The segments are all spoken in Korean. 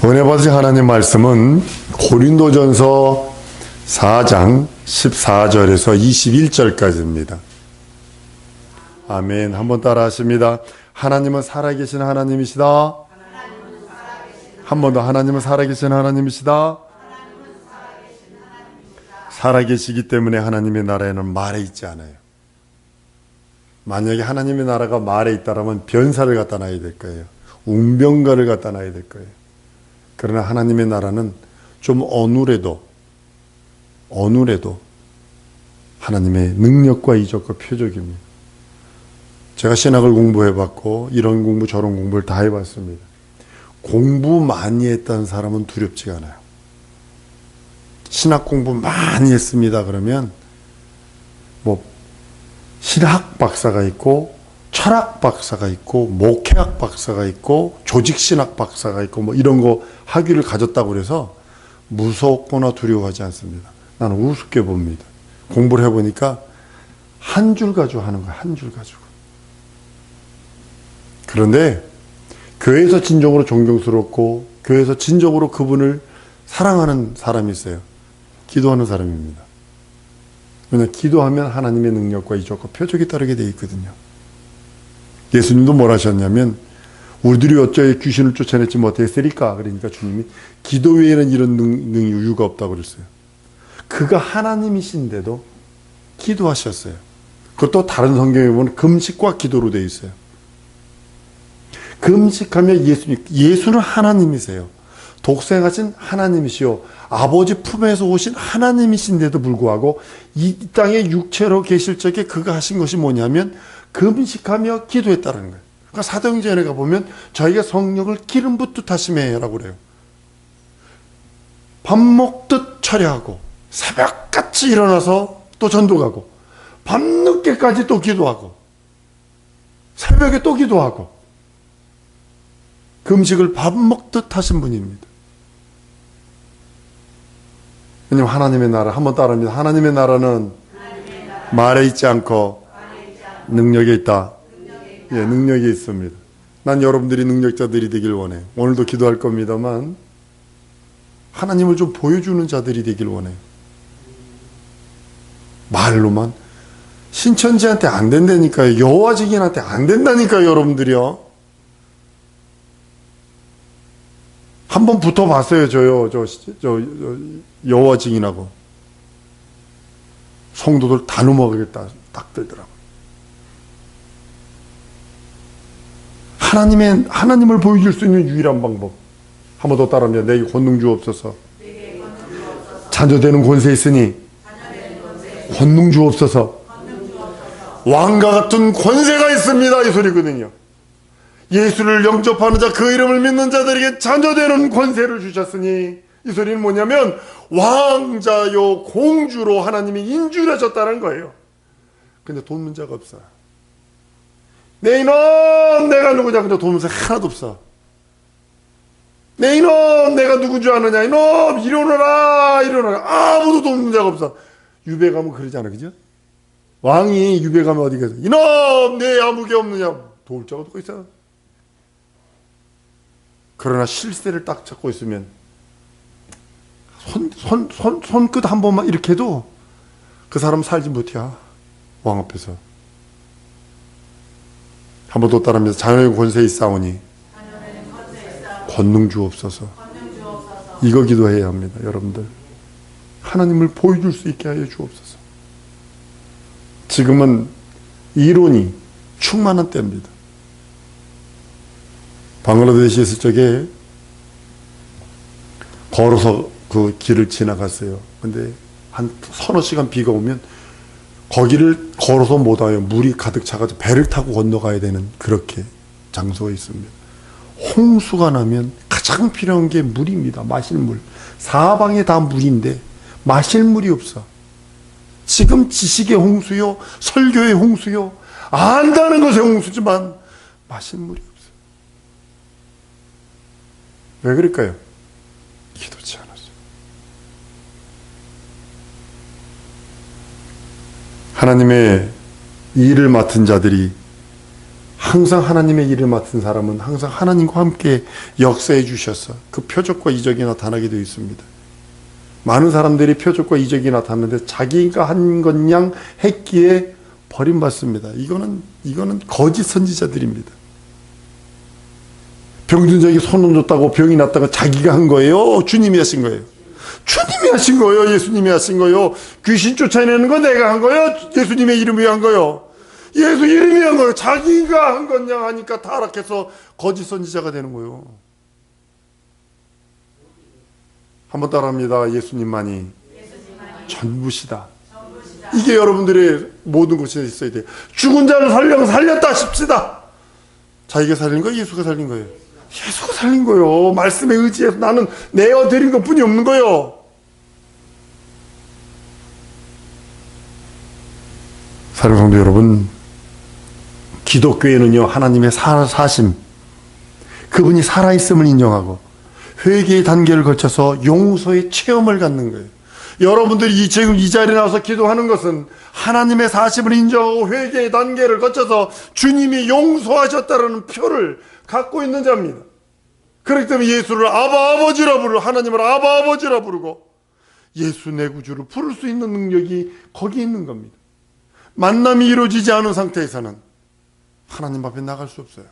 은혜 받으신 하나님 말씀은 고린도전서 4장 14절에서 21절까지입니다. 아멘. 한번 따라 하십니다. 하나님은 살아계신 하나님이시다. 한 번 더. 하나님은 살아계신 하나님이시다. 살아계시기 때문에 하나님의 나라에는 말에 있지 않아요. 만약에 하나님의 나라가 말에 있다라면 변사를 갖다 놔야 될 거예요. 웅변가를 갖다 놔야 될 거예요. 그러나 하나님의 나라는 좀 어눌해도 하나님의 능력과 이적과 표적입니다. 제가 신학을 공부해봤고 이런 공부 저런 공부를 다 해봤습니다. 공부 많이 했다는 사람은 두렵지가 않아요. 신학 공부 많이 했습니다. 그러면 신학 박사가 있고 철학 박사가 있고 목회학 박사가 있고 조직신학 박사가 있고 이런 거 학위를 가졌다고 그래서 무섭거나 두려워하지 않습니다. 나는 우습게 봅니다. 공부를 해보니까 한 줄 가지고 하는 거야. 한 줄 가지고. 그런데 교회에서 진정으로 존경스럽고 교회에서 진정으로 그분을 사랑하는 사람이 있어요. 기도하는 사람입니다. 왜냐하면 기도하면 하나님의 능력과 이적과 표적이 따르게 되어 있거든요. 예수님도 뭘 하셨냐면 우리들이 어찌하여 귀신을 쫓아내지 못했으리까? 그러니까 주님이 기도 외에는 이런 이유가 없다고 그랬어요. 그가 하나님이신데도 기도하셨어요. 그것도 다른 성경에 보면 금식과 기도로 되어 있어요. 금식하면 예수는 하나님이세요. 독생하신 하나님이시요 아버지 품에서 오신 하나님이신데도 불구하고 이 땅에 육체로 계실 적에 그가 하신 것이 뭐냐면 금식하며 기도했다는 거예요. 그러니까 사도행전에 가보면 저희가 성령을 기름 붓듯 하심에라고 그래요. 밥 먹듯 철야하고 새벽같이 일어나서 또 전도 가고 밤늦게까지 또 기도하고 새벽에 또 기도하고 금식을 밥 먹듯 하신 분입니다. 왜냐하면 하나님의 나라 한번 따라합니다. 하나님의 나라는 말에 있지 않고 능력에 있다. 예, 능력이 있습니다. 난 여러분들이 능력자들이 되길 원해요. 오늘도 기도할 겁니다만 하나님을 좀 보여주는 자들이 되길 원해요. 말로만 신천지한테 안 된다니까요. 여호와 증인한테 안 된다니까요. 여러분들이요. 한번 붙어봤어요. 저 여호와 증인하고 성도들 다 넘어가겠다 딱 들더라고요. 하나님을 보여줄 수 있는 유일한 방법. 한 번 더 따라합니다. 내게 권능 주옵소서. 자녀되는 권세 있으니 권능 주옵소서. 왕과 같은 권세가 있습니다. 이 소리거든요. 예수를 영접하는 자, 그 이름을 믿는 자들에게 자녀되는 권세를 주셨으니 이 소리는 뭐냐면 왕자요 공주로 하나님이 인준하셨다는 거예요. 근데 돈 문제가 없어요. 내 이놈 내가 누구냐? 근데 돈 문제 하나도 없어. 내 이놈 내가 누군 줄 아느냐? 이놈 일어나라 아무도 돈 문제가 없어. 유배 가면 그러지 않아, 그죠? 왕이 유배 가면 어디 가서 이놈 내 아무개 없느냐? 도울 자가 누가 있어. 그러나 실세를 딱 잡고 있으면 손끝 한 번만 이렇게 해도 그 사람 살지 못해. 왕 앞에서. 한 번 더 따라합니다. 자녀의 권세 있사오니 권능 주옵소서. 이거 기도해야 합니다. 여러분들 하나님을 보여줄 수 있게 하여 주옵소서. 지금은 이론이 충만한 때입니다. 방글라데시에 있을 적에 걸어서 그 길을 지나갔어요. 근데 한 서너 시간 비가 오면 거기를 걸어서 못 와요. 물이 가득 차가지고 배를 타고 건너가야 되는 그렇게 장소가 있습니다. 홍수가 나면 가장 필요한 게 물입니다. 마실 물. 사방에 다 물인데 마실 물이 없어. 지금 지식의 홍수요, 설교의 홍수요, 안다는 것의 홍수지만 마실 물이 없어. 왜 그럴까요? 기도치 않았어요. 하나님의 일을 맡은 자들이 항상 하나님의 일을 맡은 사람은 항상 하나님과 함께 역사해 주셔서 그 표적과 이적이 나타나게 되어 있습니다. 많은 사람들이 표적과 이적이 나타났는데 자기가 한 것 양 했기에 버림받습니다. 이거는 거짓 선지자들입니다. 병든 자에게 손 얹었다고 병이 났다고 자기가 한 거예요? 주님이 하신 거예요? 주님이 하신 거예요? 예수님이 하신 거예요? 귀신 쫓아내는 건 내가 한 거예요? 예수님의 이름이 한 거예요? 예수 이름이 한 거예요? 자기가 한 것 양 하니까 타락해서 거짓 선지자가 되는 거예요. 한번 따라합니다. 예수님만이 전부시다. 이게 여러분들의 모든 곳에 있어야 돼요. 죽은 자를 살렸다 싶시다. 자기가 살린 거예요? 예수가 살린 거예요? 예수가 살린 거예요. 말씀에 의지해서 나는 내어드린 것 뿐이 없는 거예요. 사랑하는 성도 여러분, 기독교에는요, 하나님의 사심, 그분이 살아있음을 인정하고 회개의 단계를 거쳐서 용서의 체험을 갖는 거예요. 여러분들이 지금 이 자리에 나와서 기도하는 것은 하나님의 사심을 인정하고 회개의 단계를 거쳐서 주님이 용서하셨다는 표를 갖고 있는 자입니다. 그렇기 때문에 예수를 아버지라 부르고 하나님을 아버지라 부르고 예수 내 구주를 부를 수 있는 능력이 거기에 있는 겁니다. 만남이 이루어지지 않은 상태에서는 하나님 앞에 나갈 수 없어요.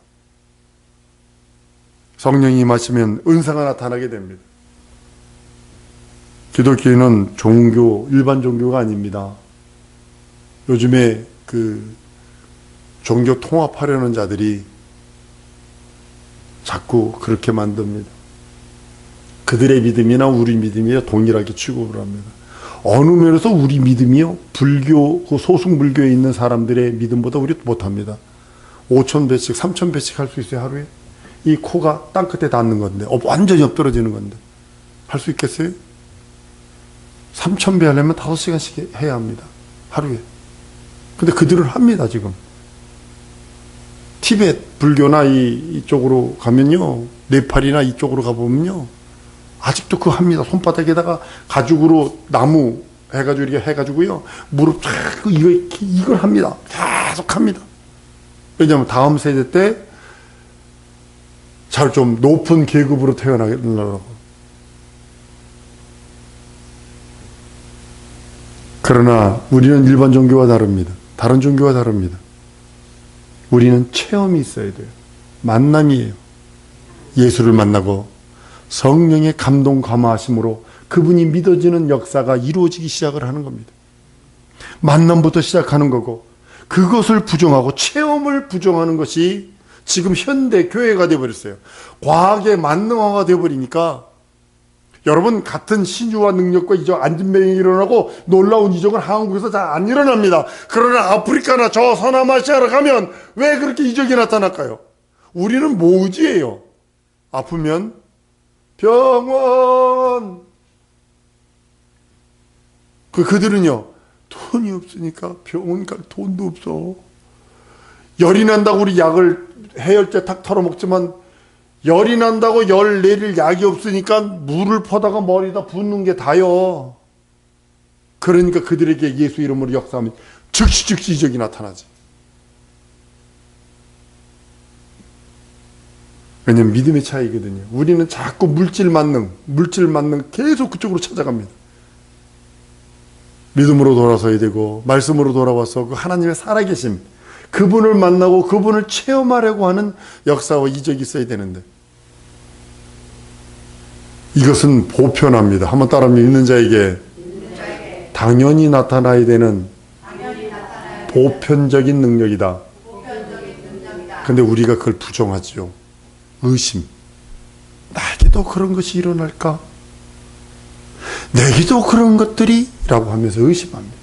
성령이 임하시면 은사가 나타나게 됩니다. 기독교는 일반 종교가 아닙니다. 요즘에 종교 통합하려는 자들이 자꾸 그렇게 만듭니다. 그들의 믿음이나 우리 믿음이 동일하게 취급을 합니다. 어느 면에서 우리 믿음이요, 불교, 소승 불교에 있는 사람들의 믿음보다 우리 못합니다. 5,000배씩, 3,000배씩 할 수 있어요, 하루에? 이 코가 땅끝에 닿는 건데, 완전히 엎드러지는 건데. 할 수 있겠어요? 3,000배 하려면 5시간씩 해야 합니다. 하루에. 근데 그들은 합니다, 지금. 티베트 불교나 이쪽으로 가면요, 네팔이나 이쪽으로 가보면요, 아직도 그거 합니다. 손바닥에다가 가죽으로 나무 해가지고 이렇게 해가지고요, 무릎 쫙 이걸 합니다. 계속 합니다. 왜냐하면 다음 세대 때 잘 좀 높은 계급으로 태어나려고. 그러나 우리는 일반 종교와 다릅니다. 다른 종교와 다릅니다. 우리는 체험이 있어야 돼요. 만남이에요. 예수를 만나고 성령의 감동 감화하심으로 그분이 믿어지는 역사가 이루어지기 시작을 하는 겁니다. 만남부터 시작하는 거고, 그것을 부정하고 체험을 부정하는 것이 지금 현대 교회가 되어버렸어요. 과학의 만능화가 되어버리니까 여러분, 같은 신유와 능력과 이적, 안진병이 일어나고 놀라운 이적은 한국에서 잘 안 일어납니다. 그러나 아프리카나 저 서남아시아로 가면 왜 그렇게 이적이 나타날까요? 우리는 모지예요. 아프면 병원. 그들은요, 돈이 없으니까 병원 갈 돈도 없어. 열이 난다고 우리 약을 해열제 탁 털어먹지만, 열이 난다고 열 내릴 약이 없으니까 물을 퍼다가 머리에다 붓는 게 다요. 그러니까 그들에게 예수 이름으로 역사하면 즉시 이적이 나타나지. 왜냐면 믿음의 차이거든요. 우리는 자꾸 물질 만능 계속 그쪽으로 찾아갑니다. 믿음으로 돌아서야 되고, 말씀으로 돌아와서 그 하나님의 살아계심, 그분을 만나고 그분을 체험하려고 하는 역사와 이적이 있어야 되는데, 이것은 보편합니다. 한번 따라하면 있는 자에게 당연히 나타나야 되는 보편적인 능력이다. 근데 우리가 그걸 부정하죠. 의심. 나에게도 그런 것이 일어날까? 내게도 그런 것들이? 라고 하면서 의심합니다.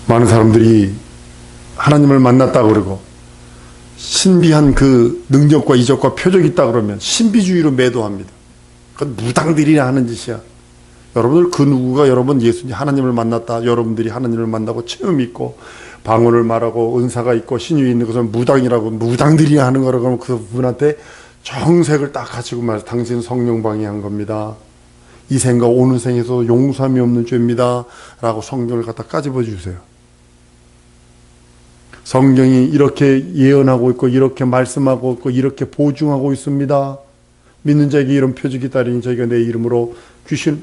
많은 사람들이 하나님을 만났다 그러고 신비한 그 능력과 이적과 표적이 있다 그러면 신비주의로 매도합니다. 그건 무당들이나 하는 짓이야. 여러분들 그 누구가 여러분 예수님 하나님을 만났다, 여러분들이 하나님을 만나고 체험이 있고 방언을 말하고 은사가 있고 신유이 있는 것은 무당이라고, 무당들이 하는 거라고 하면 그분한테 정색을 딱 가지고 말해서 당신 성령 방해한 겁니다. 이 생과 오는 생에서 용서함이 없는 죄입니다. 라고 성경을 갖다 까집어 주세요. 성경이 이렇게 예언하고 있고 이렇게 말씀하고 있고 이렇게 보증하고 있습니다. 믿는 자에게 이런 표적이 따르니 저희가 내 이름으로 귀신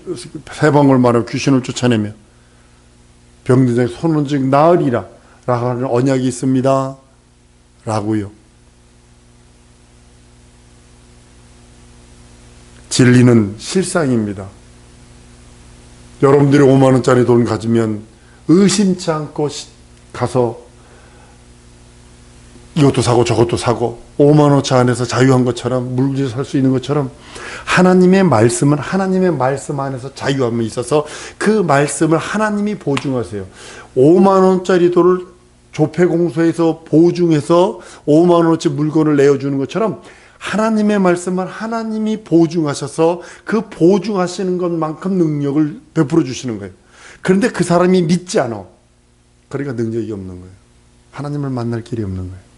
세 방울 말하면 귀신을 쫓아내며 병든 자의 손은 즉 나으리라 라고 하는 언약이 있습니다. 라고요. 진리는 실상입니다. 여러분들이 5만 원짜리 돈 가지면 의심치 않고 가서 이것도 사고 저것도 사고 5만 원치 안에서 자유한 것처럼 물질 살 수 있는 것처럼 하나님의 말씀은 하나님의 말씀 안에서 자유함이 있어서 그 말씀을 하나님이 보증하세요. 5만 원짜리 돈을 조폐공소에서 보증해서 5만 원어치 물건을 내어주는 것처럼 하나님의 말씀은 하나님이 보증하셔서 그 보증하시는 것만큼 능력을 베풀어 주시는 거예요. 그런데 그 사람이 믿지 않아. 그러니까 능력이 없는 거예요. 하나님을 만날 길이 없는 거예요.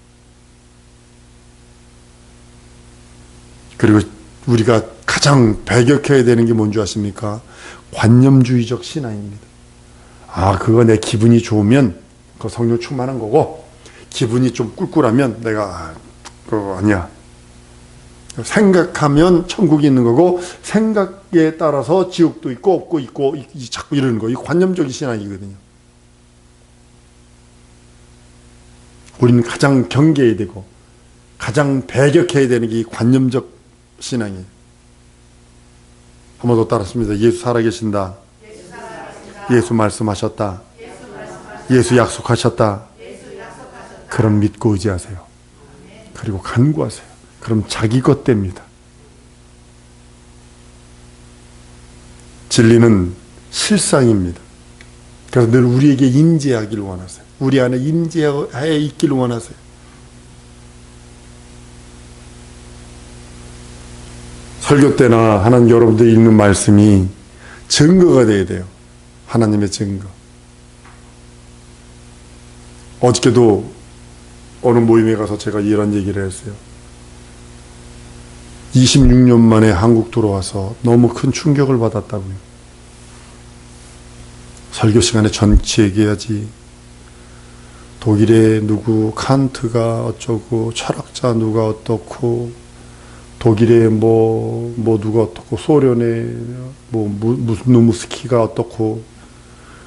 그리고 우리가 가장 배격해야 되는 게 뭔지 아십니까? 관념주의적 신앙입니다. 아, 그거 내 기분이 좋으면 그 성령 충만한 거고, 기분이 좀 꿀꿀하면 내가 그거 아니야. 생각하면 천국이 있는 거고, 생각에 따라서 지옥도 있고 없고 있고 자꾸 이러는 거. 이 관념적인 신앙이거든요. 우리는 가장 경계해야 되고 가장 배격해야 되는 게 이 관념적 신앙이에요. 한 번 더 따랐습니다. 예수 살아계신다. 예수 말씀하셨다. 예수 약속하셨다. 그럼 믿고 의지하세요. 그리고 간구하세요. 그럼 자기 것 됩니다. 진리는 실상입니다. 그래서 늘 우리에게 임재하기를 원하세요. 우리 안에 임재하에 있기를 원하세요. 설교 때나 하나님 여러분들이 읽는 말씀이 증거가 되어야 돼요. 하나님의 증거. 어저께도 어느 모임에 가서 제가 이런 얘기를 했어요. 26년 만에 한국 들어와서 너무 큰 충격을 받았다고요. 설교 시간에 정치 얘기해야지. 독일의 누구 칸트가 어쩌고 철학자 누가 어떻고 독일의 뭐 누가 어떻고 소련의 무슨 누무스키가 어떻고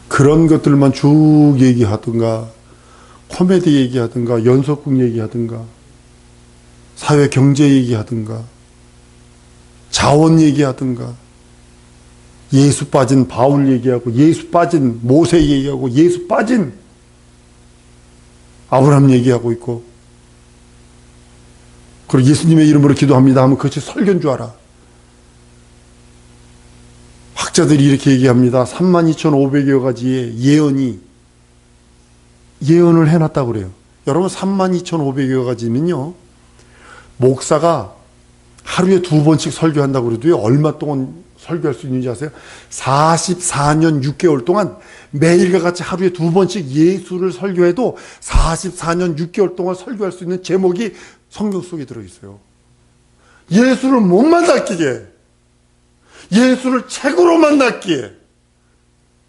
그런 것들만 쭉 얘기하든가 코미디 얘기하든가 연속극 얘기하든가 사회 경제 얘기하든가 자원 얘기하든가 예수 빠진 바울 얘기하고 예수 빠진 모세 얘기하고 예수 빠진 아브라함 얘기하고 있고 그리고 예수님의 이름으로 기도합니다 하면 그것이 설교인 줄 알아. 학자들이 이렇게 얘기합니다. 32,500여 가지의 예언을 해놨다고 그래요. 여러분 32,500여 가지면요 목사가 하루에 2번씩 설교한다고 그래도요 얼마 동안 설교할 수 있는지 아세요? 44년 6개월 동안 매일과 같이 하루에 2번씩 예수를 설교해도 44년 6개월 동안 설교할 수 있는 제목이 성경 속에 들어있어요. 예수를 못 만났기에, 예수를 책으로 만났기에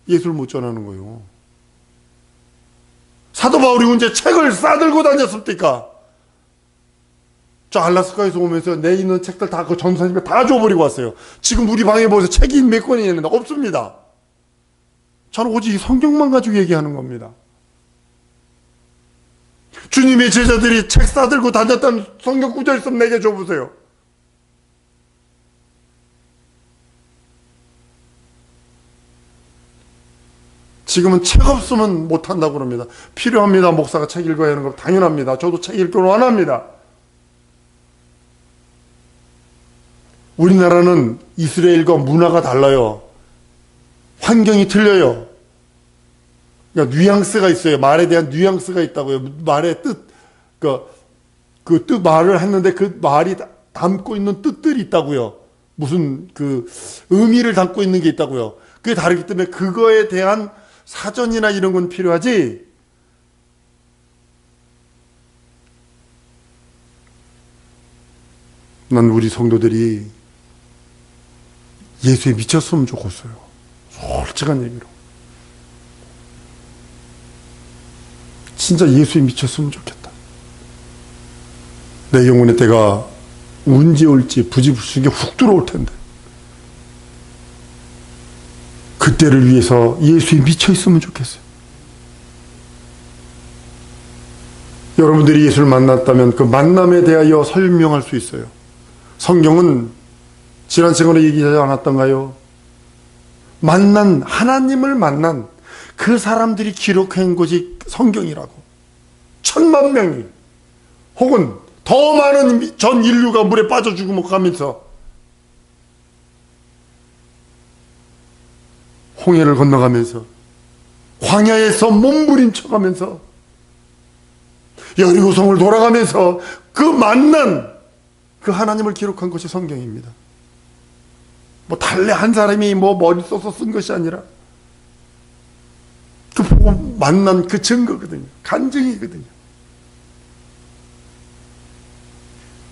예수를 못 전하는 거예요. 사도 바울이 언제 책을 싸들고 다녔습니까? 저 알라스카에서 오면서 내 있는 책들 다 그 전사님에 다 줘버리고 왔어요. 지금 우리 방에 보세요. 책이 몇 권이 있는데 없습니다. 저는 오직 성경만 가지고 얘기하는 겁니다. 주님의 제자들이 책 싸들고 다녔다는 성경 구절 있으면 내게 줘보세요. 지금은 책 없으면 못한다고 그럽니다. 필요합니다. 목사가 책 읽어야 하는 거 당연합니다. 저도 책 읽기를 원합니다. 우리나라는 이스라엘과 문화가 달라요. 환경이 틀려요. 그러니까 뉘앙스가 있어요. 말에 대한 뉘앙스가 있다고요. 말의 뜻, 그 뜻 말을 했는데 그 말이 담고 있는 뜻들이 있다고요. 무슨 그 의미를 담고 있는 게 있다고요. 그게 다르기 때문에 그거에 대한 사전이나 이런 건 필요하지. 난 우리 성도들이 예수에 미쳤으면 좋겠어요. 솔직한 얘기로. 진짜 예수에 미쳤으면 좋겠다. 내 영혼의 때가 언제 올지 부지불식에 훅 들어올 텐데 그때를 위해서 예수에 미쳐 있으면 좋겠어요. 여러분들이 예수를 만났다면 그 만남에 대하여 설명할 수 있어요. 성경은 지난 시간에 얘기하지 않았던가요? 하나님을 만난 그 사람들이 기록한 것이 성경이라고. 10,000,000명이 혹은 더 많은 전 인류가 물에 빠져 죽어가면서 홍해를 건너가면서 광야에서 몸부림쳐가면서 여리고성을 돌아가면서 그 만난 그 하나님을 기록한 것이 성경입니다. 뭐 달래 한 사람이 뭐 머리 써서 쓴 것이 아니라 그 보고 만난 그 증거거든요. 간증이거든요.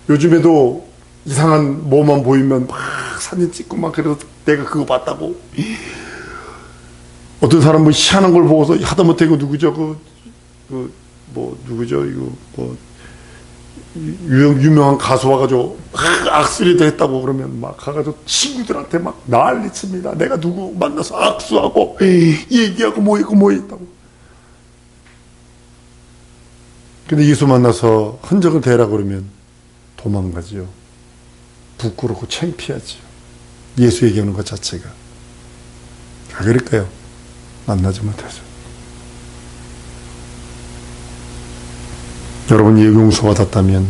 요즘에도 이상한 뭐만 보이면 막 사진 찍고 막 그래서 내가 그거 봤다고. 어떤 사람은 희한한 걸 보고서 하다못해 이거 누구죠? 누구죠? 이거 뭐 유명한 가수 와가지고 악수리도 했다고 그러면 막 가가지고 친구들한테 막 난리칩니다. 내가 누구 만나서 악수하고 얘기하고 뭐 했다고. 근데 예수 만나서 흔적을 대라 그러면 도망가지요. 부끄럽고 창피하지요. 예수 얘기하는 것 자체가. 그럴까요? 만나지 못해서. 여러분이 용서 받았다면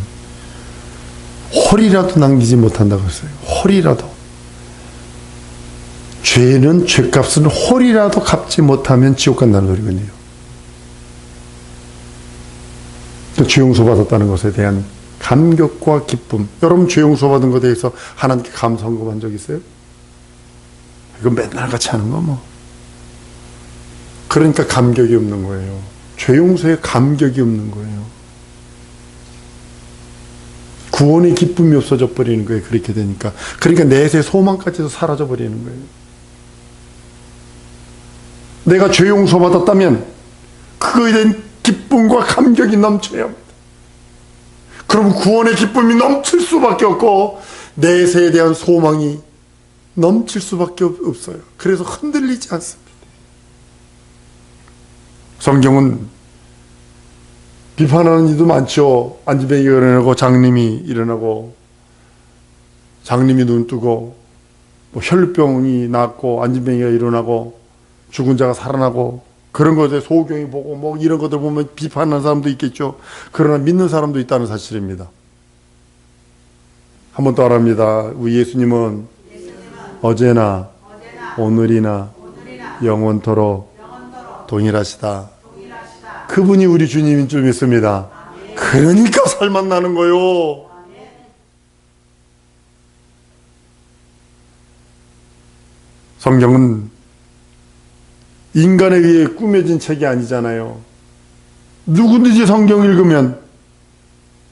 홀이라도 남기지 못한다고 했어요. 홀이라도. 죄는 죄값은 홀이라도 갚지 못하면 지옥 간다는 소리거든요. 죄 용서 받았다는 것에 대한 감격과 기쁨. 여러분 죄 용서 받은 것에 대해서 하나님께 감사한 적 있어요? 이거 맨날 같이 하는 거 뭐. 그러니까 감격이 없는 거예요. 죄 용서에 감격이 없는 거예요. 구원의 기쁨이 없어져 버리는 거예요. 그렇게 되니까. 그러니까 내세 소망까지도 사라져 버리는 거예요. 내가 죄 용서 받았다면 그거에 대한 기쁨과 감격이 넘쳐야 합니다. 그럼 구원의 기쁨이 넘칠 수밖에 없고 내세에 대한 소망이 넘칠 수밖에 없어요. 그래서 흔들리지 않습니다. 성경은 비판하는 이도 많죠. 안지뱅이가 일어나고 장님이 일어나고 장님이 눈 뜨고 뭐 혈병이 낫고 안지뱅이가 일어나고 죽은 자가 살아나고 그런 것에 소경이 보고 뭐 이런 것들 보면 비판하는 사람도 있겠죠. 그러나 믿는 사람도 있다는 사실입니다. 한 번 더 말합니다. 우리 예수님은 어제나 오늘이나 영원토록 동일하시다. 그분이 우리 주님인 줄 믿습니다. 그러니까 살만 나는 거요. 성경은 인간에 의해 꾸며진 책이 아니잖아요. 누구든지 성경 읽으면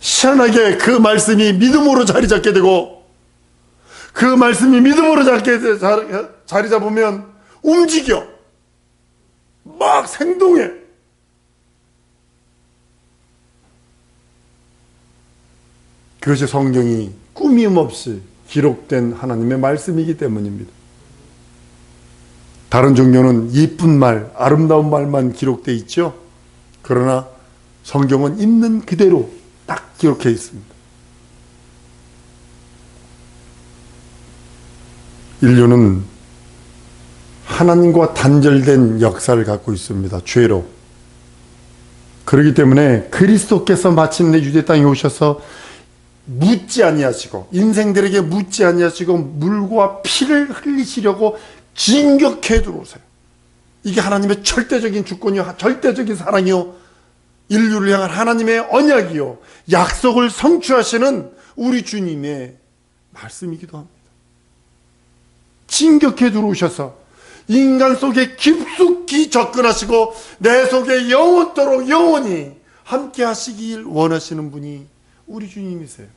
희한하게 그 말씀이 믿음으로 자리 잡게 되고 그 말씀이 믿음으로 자리 잡으면 움직여. 막 생동해. 그것이 성경이 꾸밈 없이 기록된 하나님의 말씀이기 때문입니다. 다른 종교는 예쁜 말, 아름다운 말만 기록되어 있죠. 그러나 성경은 있는 그대로 딱 기록해 있습니다. 인류는 하나님과 단절된 역사를 갖고 있습니다. 죄로. 그렇기 때문에 그리스도께서 마침내 유대 땅에 오셔서 묻지 아니하시고 인생들에게 묻지 아니하시고 물과 피를 흘리시려고 진격해 들어오세요. 이게 하나님의 절대적인 주권이요, 절대적인 사랑이요, 인류를 향한 하나님의 언약이요, 약속을 성취하시는 우리 주님의 말씀이기도 합니다. 진격해 들어오셔서 인간 속에 깊숙이 접근하시고 내 속에 영원토록 영원히 함께 하시길 원하시는 분이 우리 주님이세요.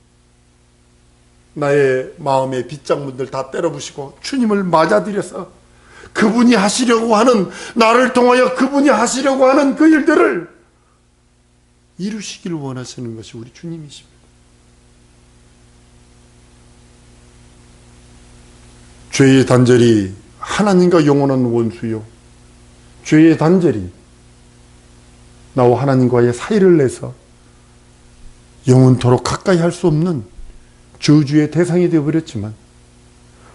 나의 마음의 빗장문들 다 때려부시고 주님을 맞아들여서 그분이 하시려고 하는, 나를 통하여 그분이 하시려고 하는 그 일들을 이루시기를 원하시는 것이 우리 주님이십니다. 죄의 단절이 하나님과 영원한 원수요, 죄의 단절이 나와 하나님과의 사이를 내서 영원토록 가까이 할 수 없는 저주의 대상이 되어버렸지만,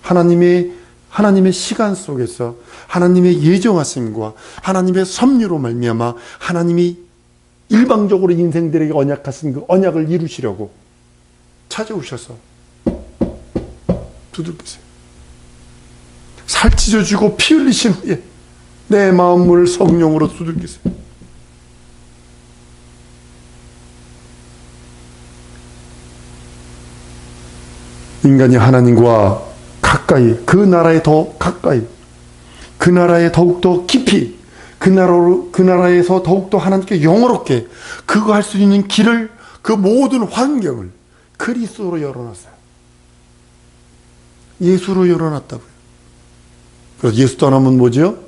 하나님의 시간 속에서 하나님의 예정하심과 하나님의 섭리로 말미암아 하나님이 일방적으로 인생들에게 언약하신 그 언약을 이루시려고 찾아오셔서 두들기세요. 살 찢어주고 피 흘리신 후에 내 마음을 성령으로 두들기세요. 인간이 하나님과 가까이, 그 나라에 더 가까이, 그 나라에 더욱더 깊이, 그 나라에서 더욱더 하나님께 영어롭게 그거 할 수 있는 길을, 그 모든 환경을 그리스도로 열어놨어요. 예수로 열어놨다고요. 그래서 예수 떠나면 뭐죠?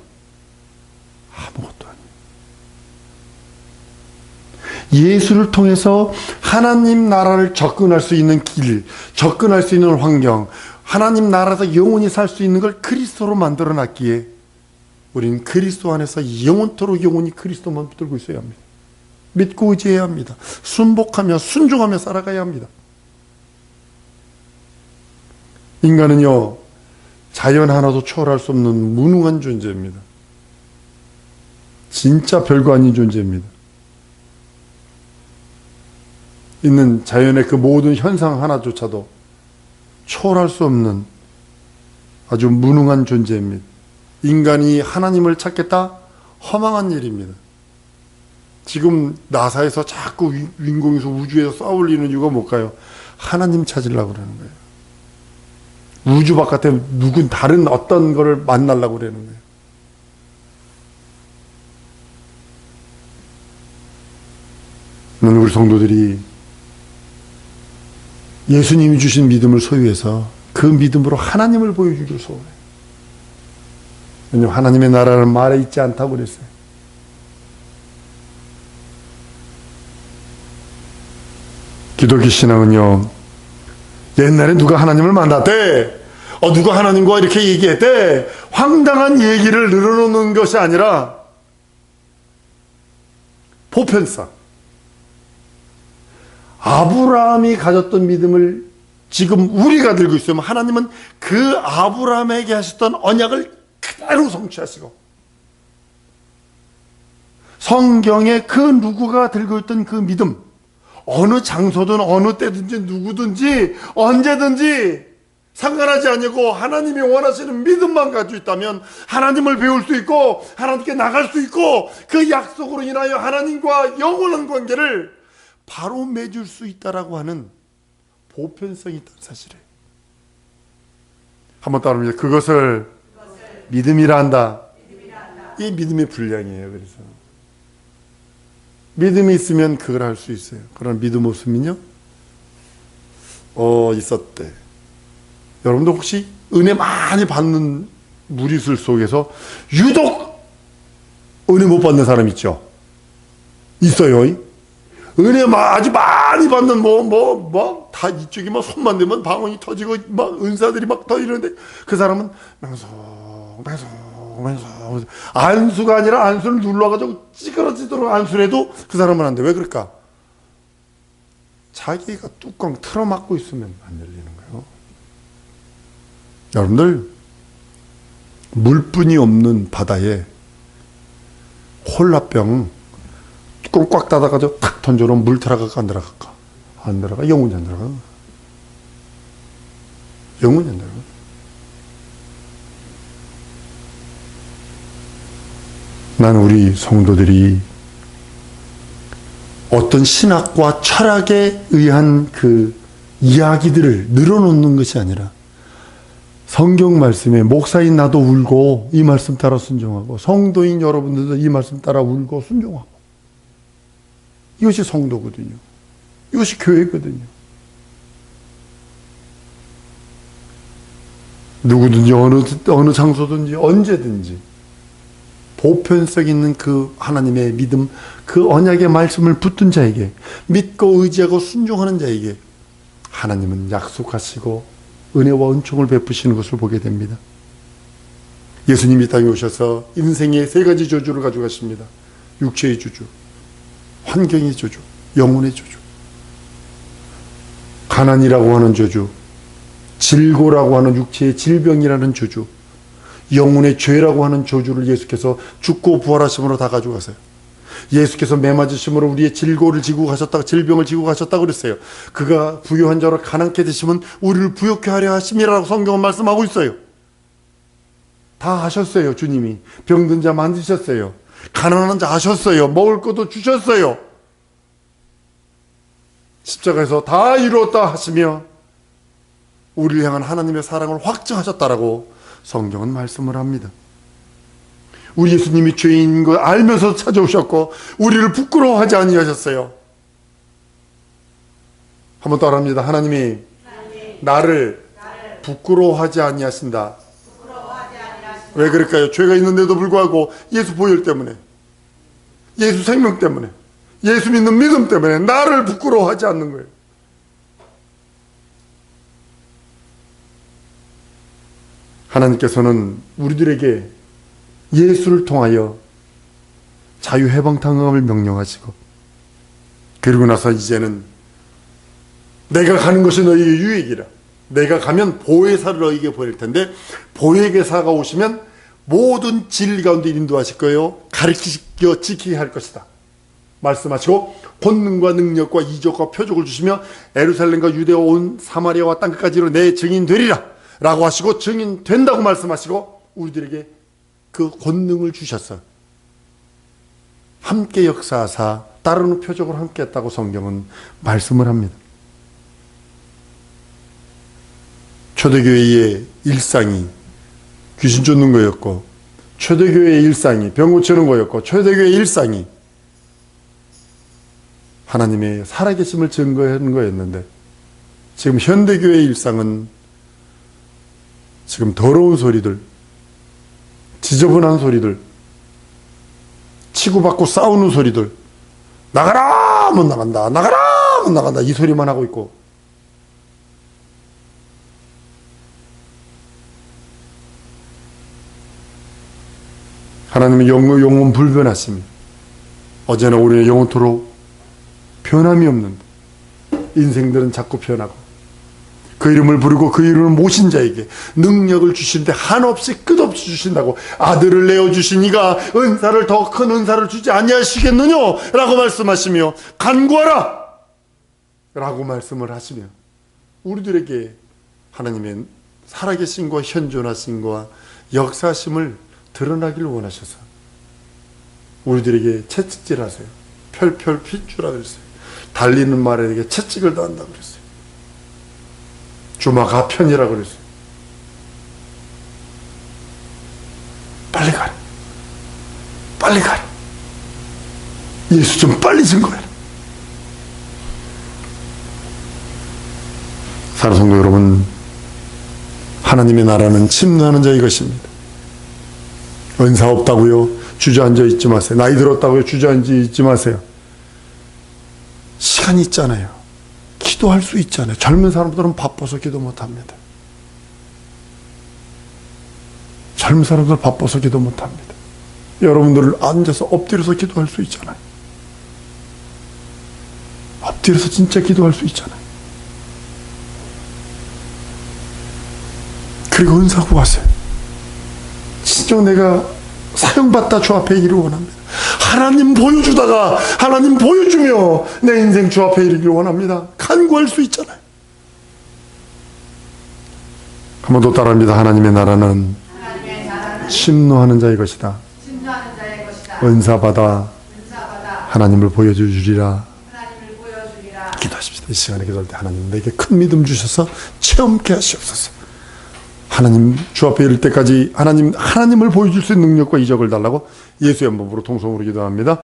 아무것도 아니에요. 예수를 통해서 하나님 나라를 접근할 수 있는 길, 접근할 수 있는 환경, 하나님 나라에서 영원히 살 수 있는 걸 그리스도로 만들어놨기에 우리는 그리스도 안에서 영원토록 영원히 그리스도만 붙들고 있어야 합니다. 믿고 의지해야 합니다. 순복하며 순종하며 살아가야 합니다. 인간은요, 자연 하나도 초월할 수 없는 무능한 존재입니다. 진짜 별거 아닌 존재입니다. 있는 자연의 그 모든 현상 하나조차도 초월할 수 없는 아주 무능한 존재입니다. 인간이 하나님을 찾겠다? 허망한 일입니다. 지금 나사에서 자꾸 윈공에서 우주에서 쏘아올리는 이유가 뭘까요? 하나님 찾으려고 그러는 거예요. 우주 바깥에 누군 다른 어떤 거를 만나려고 그러는 거예요. 우리 성도들이 예수님이 주신 믿음을 소유해서 그 믿음으로 하나님을 보여주기를 소원해요. 왜냐하면 하나님의 나라는 말에 있지 않다고 그랬어요. 기독교 신앙은요, 옛날에 누가 하나님을 만났대, 누가 하나님과 이렇게 얘기했대, 황당한 얘기를 늘어놓는 것이 아니라 보편성, 아브라함이 가졌던 믿음을 지금 우리가 들고 있으면 하나님은 그 아브라함에게 하셨던 언약을 그대로 성취하시고, 성경에 그 누구가 들고 있던 그 믿음, 어느 장소든 어느 때든지 누구든지 언제든지 상관하지 않고 하나님이 원하시는 믿음만 가지고 있다면 하나님을 배울 수 있고 하나님께 나갈 수 있고 그 약속으로 인하여 하나님과 영원한 관계를 바로 맺을 수 있다라고 하는 보편성이 있다는 사실이에요. 한번 따라합니다. 그것을 믿음이라 한다. 이 믿음의 분량이에요. 그래서 믿음이 있으면 그걸 할 수 있어요. 그런 믿음 없으면요, 있었대. 여러분도 혹시 은혜 많이 받는 무리들 속에서 유독 은혜 못 받는 사람 있죠? 있어요. 은혜 아주 많이 받는 다 이쪽이 막 손만 대면 방언이 터지고 막 은사들이 막 더 이러는데 그 사람은 맹성 안수가 아니라 안수를 눌러가지고 찌그러지도록 안수를 해도 그 사람은 안 돼. 왜 그럴까? 자기가 뚜껑 틀어막고 있으면 안 열리는 거예요. 여러분들, 물뿐이 없는 바다에 콜라병 뚜껑 꽉 닫아가지고 탁 던져놓으면 물 들어갈까 안 들어갈까? 안 들어가. 영원히 안 들어가. 영원히 안 들어가. 나는 우리 성도들이 어떤 신학과 철학에 의한 그 이야기들을 늘어놓는 것이 아니라 성경 말씀에 목사인 나도 울고 이 말씀 따라 순종하고 성도인 여러분들도 이 말씀 따라 울고 순종하고, 이것이 성도거든요. 이것이 교회거든요. 누구든지 어느 장소든지 언제든지 보편성 있는 그 하나님의 믿음, 그 언약의 말씀을 붙든 자에게, 믿고 의지하고 순종하는 자에게 하나님은 약속하시고 은혜와 은총을 베푸시는 것을 보게 됩니다. 예수님이 땅에 오셔서 인생의 세 가지 저주를 가져가십니다. 육체의 저주, 환경의 저주, 영혼의 저주. 가난이라고 하는 저주, 질고라고 하는 육체의 질병이라는 저주, 영혼의 죄라고 하는 저주를 예수께서 죽고 부활하심으로 다 가져가세요. 예수께서 매 맞으심으로 우리의 질고를 지고 가셨다고, 질병을 지고 가셨다고 그랬어요. 그가 부유한 자로 가난케 되시면 우리를 부욕케 하려 하심이라고 성경은 말씀하고 있어요. 다 하셨어요. 주님이 병든 자 만드셨어요. 가난한 자 하셨어요. 먹을 것도 주셨어요. 십자가에서 다 이루었다 하시며 우리를 향한 하나님의 사랑을 확증하셨다라고 성경은 말씀을 합니다. 우리 예수님이 죄인인 걸 알면서 찾아오셨고 우리를 부끄러워하지 아니하셨어요. 한번 따라합니다. 하나님이 나를 부끄러워하지 아니하신다. 왜 그럴까요? 죄가 있는데도 불구하고 예수 보혈 때문에, 예수 생명 때문에, 예수 믿는 믿음 때문에 나를 부끄러워하지 않는 거예요. 하나님께서는 우리들에게 예수를 통하여 자유해방당함을 명령하시고, 그리고 나서 이제는 내가 가는 것이 너희에게 유익이라. 내가 가면 보혜사를 너희에게 보낼 텐데 보혜사가 오시면 모든 진리 가운데 인도하실 거예요. 가르치시켜 지키게 할 것이다 말씀하시고, 권능과 능력과 이적과 표적을 주시며 예루살렘과 유대와 온 사마리아와 땅끝까지로 내 증인 되리라 라고 하시고, 증인 된다고 말씀하시고 우리들에게 그 권능을 주셨어요. 함께 역사하사 따르는 표적으로 함께 했다고 성경은 말씀을 합니다. 초대교회의 일상이 귀신 쫓는 거였고, 초대교회의 일상이 병 고치는 거였고, 초대교회의 일상이 하나님의 살아계심을 증거하는 거였는데, 지금 현대교회의 일상은 지금 더러운 소리들, 지저분한 소리들, 치고받고 싸우는 소리들, 나가라 못 나간다, 나가라 못 나간다, 이 소리만 하고 있고, 하나님은 영원 불변하십니다. 어제나 오늘의 영원토록 변함이 없는데 인생들은 자꾸 변하고, 그 이름을 부르고 그 이름을 모신 자에게 능력을 주시는데 한없이 끝없이 주신다고, 아들을 내어주신 이가 은사를 더 큰 은사를 주지 아니하시겠느냐 라고 말씀하시며, 간구하라 라고 말씀을 하시며 우리들에게 하나님의 살아계신과 현존하신과 역사심을 드러나기를 원하셔서 우리들에게 채찍질하세요. 펼펼 핏줄라 그랬어요. 달리는 말에게 채찍을 당한다고 그랬어요. 주마가편이라 그랬어요. 빨리 가라, 빨리 가라, 예수 좀 빨리 증거해라. 사랑하는 성도 여러분, 하나님의 나라는 침노하는 자의 것입니다. 은사 없다고요? 주저앉아 있지 마세요. 나이 들었다고요? 주저앉아 있지 마세요. 시간이 있잖아요. 기도할 수 있잖아요. 젊은 사람들은 바빠서 기도 못합니다. 젊은 사람들은 바빠서 기도 못합니다. 여러분들 앉아서 엎드려서 기도할 수 있잖아요. 엎드려서 진짜 기도할 수 있잖아요. 그리고 은사 구하세요. 진짜 내가 사용받다 주 앞에 이르기를 원합니다. 하나님 보여주다가 하나님 보여주며 내 인생 주 앞에 이르기를 원합니다. 간구할 수 있잖아요. 한 번 더 따라합니다. 하나님의 나라는 침노하는 자의 것이다. 은사 받아 하나님을 보여주리라. 기도하십시다. 이 시간에 기도할 때 하나님 내게 큰 믿음 주셔서 체험케 하시옵소서. 하나님 주 앞에 이를 때까지 하나님을 보여줄 수 있는 능력과 이적을 달라고 예수의 이름으로 통성으로 기도합니다.